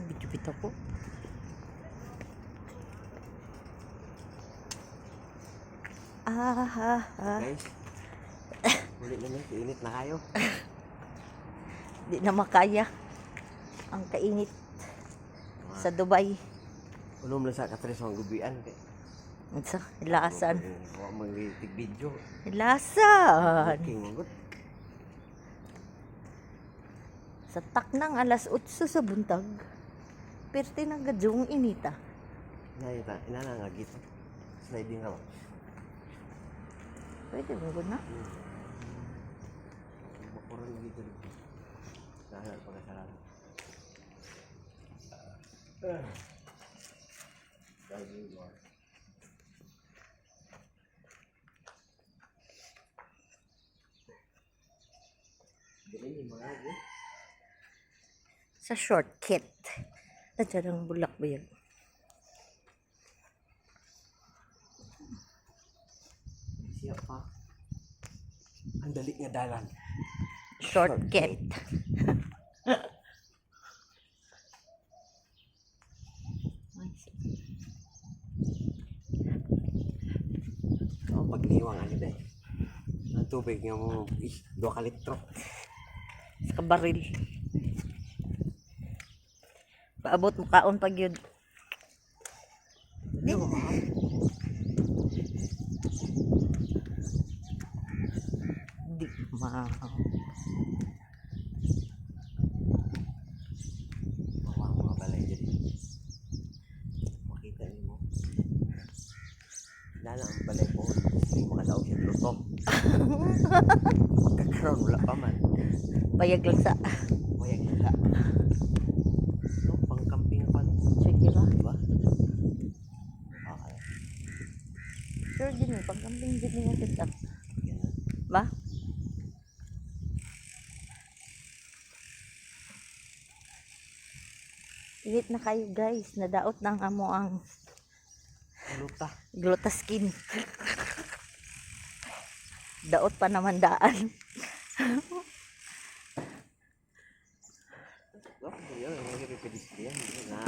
Bito-bito po. Guys, ulit naman, init na kayo. Di na makaya ang kainit sa Dubai. Ulom lang sa katres ang gubian. Sa ilasan. Mag-tig video. Ilasan. King magot. Sa taknang alas 8 sa buntag. Perte ng gadyong inita. Inanangagit. Sliding ka ba? Pwede mo na. Bakuran dito. Dahil pagkasaraan. Dahil mo. Sa shortcut. Nandiyan ang bulak ba yan? Siapa? Ang dali nga dalan. Shortcut. Oh, pag niwang ano dahil. Ang tubig nga mo, 2 ka litro. Sa baril. Paabot mo kaon pag yun. Di. Di mahal. Mga balay dyan. Makita niyo mo. Lala ang balay po. Hindi mo kalaw siya luto. Magkakaroon, wala pa man. Payag lang sa. Mayag na sa. No, pang camping pa. Sige ba? Diba? Okay. Sure din eh. Pagkamping din niya kita. Ganun. Ba? Init na kayo guys. Nadaot ng amo ang Luta. glutaskin. Daot pa naman daan. Oh, yun. Ang mga pedestrian. Na,